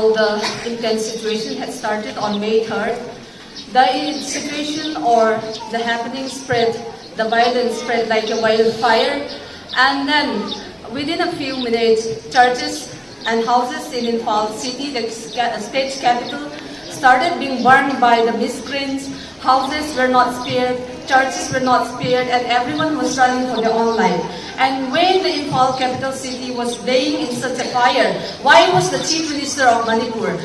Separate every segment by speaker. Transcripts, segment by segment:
Speaker 1: all the intense situation had started on May 3rd. The situation or the happening spread, the violence spread like a wildfire, and then within a few minutes, churches and houses in Imphal city, the state's capital, started being burned by the miscreants. Houses were not spared, churches were not spared, and everyone was running for their own life. And when the Imphal capital city was laying in such a fire, why was the Chief Minister of Manipur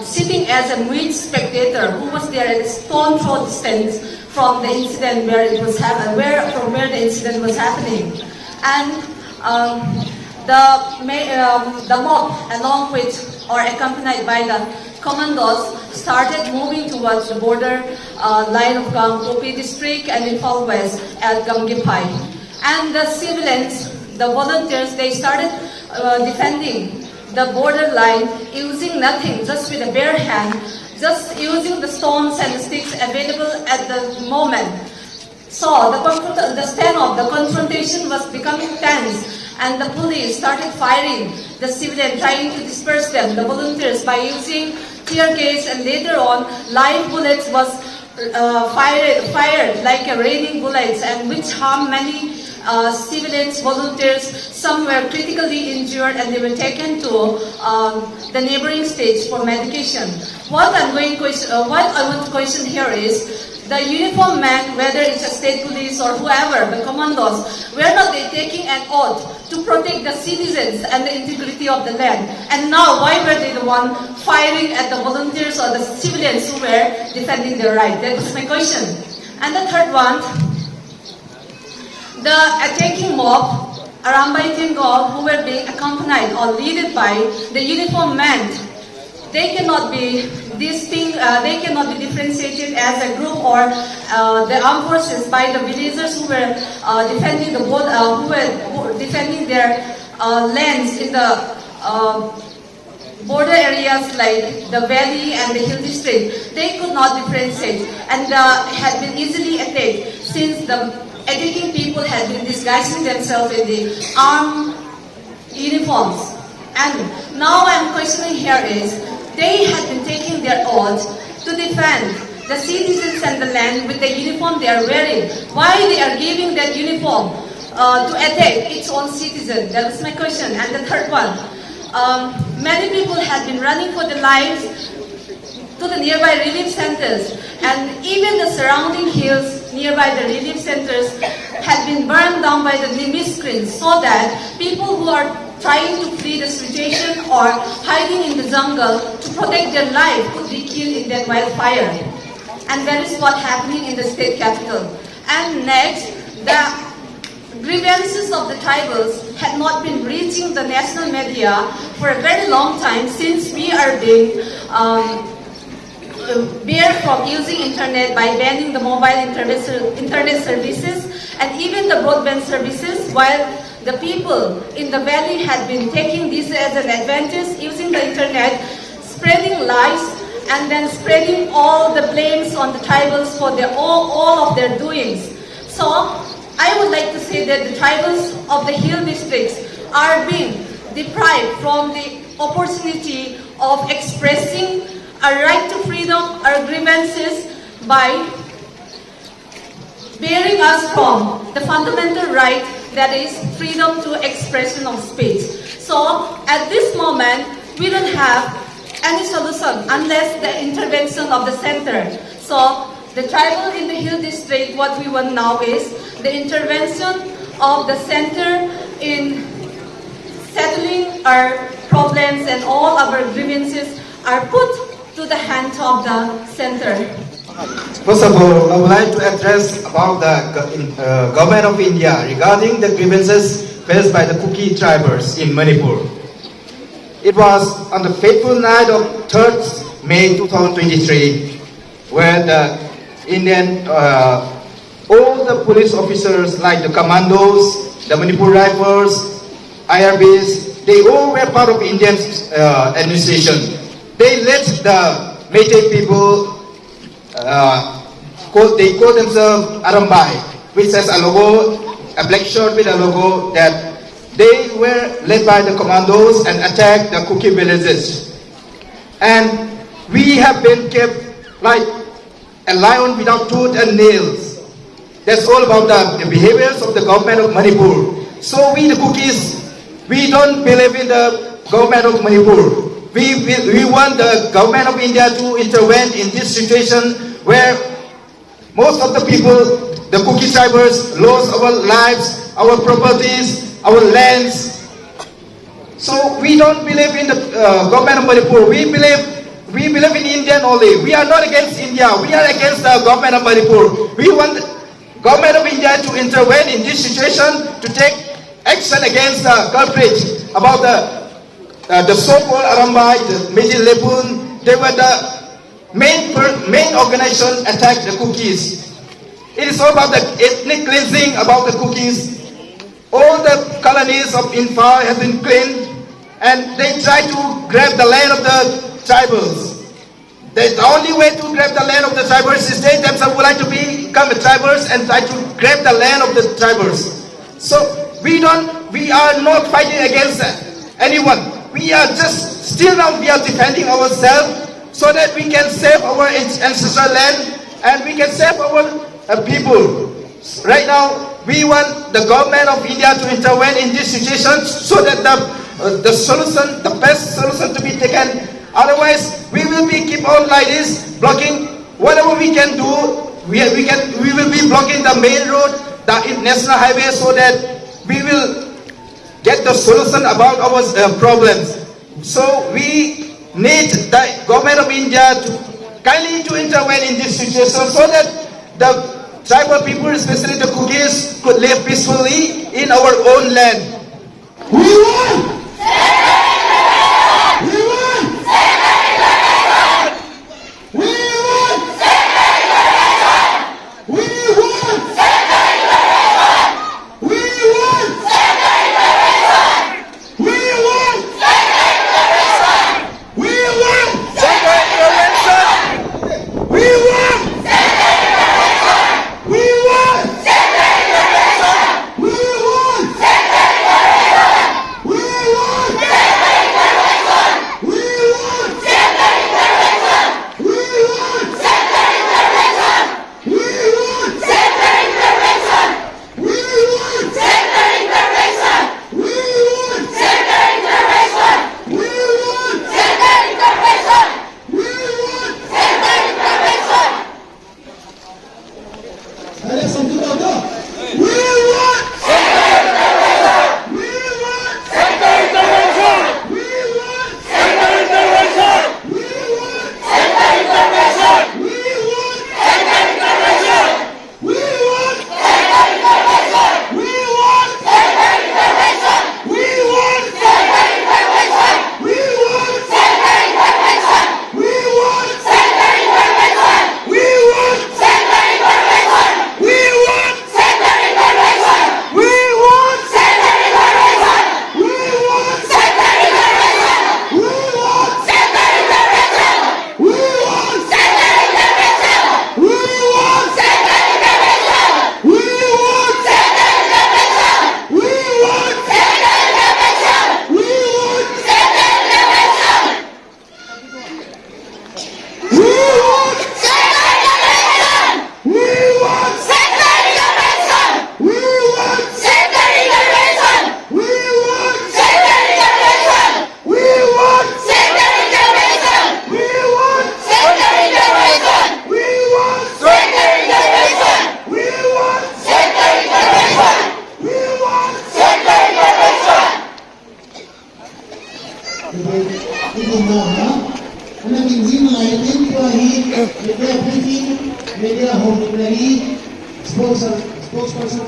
Speaker 1: sitting as a mute spectator who was there at a stone throw distance from the incident where it was from where the incident was happening? And the mob, along with or accompanied by the commandos, started moving towards the border line of Kuki district and Imphal West at Gamgipai. And the civilians, the volunteers, they started defending the border line using nothing, just with a bare hand, just using the stones and the sticks available at the moment. So the standoff, the confrontation was becoming tense, and the police started firing the civilians, trying to disperse them, the volunteers, by using tear gas, and later on live bullets was fired like a raining bullets, and which harmed many civilians, volunteers. Some were critically injured and they were taken to the neighboring states for medication. What I want to question here is, the uniformed men, whether it's a state police or whoever, the commandos, were not they taking an oath to protect the citizens and the integrity of the land? And now, why were they the one firing at the volunteers or the civilians who were defending their right? That was my question. And the third one, the attacking mob, Arambai, Tenggol, who were being accompanied or led by the uniformed men, they cannot be they cannot be differentiated as a group or the armed forces by the villagers who were defending defending their lands in the border areas like the valley and the hill district. They could not differentiate and had been easily attacked, since the attacking people had been disguising themselves in the armed uniforms. And now I'm questioning here is, they had been taking their oath to defend the citizens and the land with the uniform they are wearing. Why they are giving that uniform to attack its own citizens? That was my question. And the third one, many people had been running for their lives to the nearby relief centers, and even the surrounding hills nearby the relief centers had been burned down by the miscreants, so that people who are trying to flee the situation or hiding in the jungle to protect their life could be killed in that wildfire. And that is what happening in the state capital. And next, the grievances of the tribals had not been reaching the national media for a very long time, since we are being barred from using internet by banning the mobile internet services and even the broadband services, while the people in the valley had been taking this as an advantage, using the internet, spreading lies, and then spreading all the blames on the tribals for all of their doings. So I would like to say that the tribals of the hill districts are being deprived from the opportunity of expressing a right to freedom, our grievances, by bearing us from the fundamental right, that is freedom to expression of speech. So at this moment, we don't have any solution unless the intervention of the center. So the tribal in the hill district, what we want now is the intervention of the center in settling our problems, and all our grievances are put to the hands of the center.
Speaker 2: First of all, I would like to address about the government of India regarding the grievances faced by the Kuki tribes in Manipur. It was on the fateful night of 3rd May 2023 where the Indian, all the police officers like the Commandos, the Manipur Rifles, IRBs, they all were part of Indian administration. They let the Meitei people, they call themselves Arambai, which has a logo, a black shirt with a logo, that they were led by the commandos and attacked the Kuki villages. and we have been kept like a lion without tooth and nails. That's all about the behaviors of the government of Manipur. So we the Kukis, we don't believe in the government of Manipur. We want the government of India to intervene in this situation where most of the people, the Kuki tribers, lost our lives, our properties, our lands. So we don't believe in the government of Manipur. We believe in India only. We are not against India. We are against the government of Manipur. We want the government of India to intervene in this situation, to take action against the culprits about the so-called Arambai, the Meitei Leepun. They were the main organization attacked the Kukis. It is all about the ethnic cleansing about the Kukis. All the colonies of Infa have been cleaned, and they try to grab the land of the tribals. The only way to grab the land of the tribals is they themselves would like to become tribals and try to grab the land of the tribals. So we are not fighting against anyone. We are just, still now we are defending ourselves so that we can save our ancestral land and we can save our people. Right now, we want the government of India to intervene in this situation so that the solution, the best solution to be taken. Otherwise, we will keep on like this, blocking whatever we can do. We will be blocking the main road, the national highway, so that we will get the solution about our problems. So we need the government of India to kindly to intervene in this situation so that the tribal people, especially the Kukis, could live peacefully in our own land.
Speaker 3: We won! We won! We won! We won! We won! We won! We won! We won! We won! We won! We won! Media home spokesperson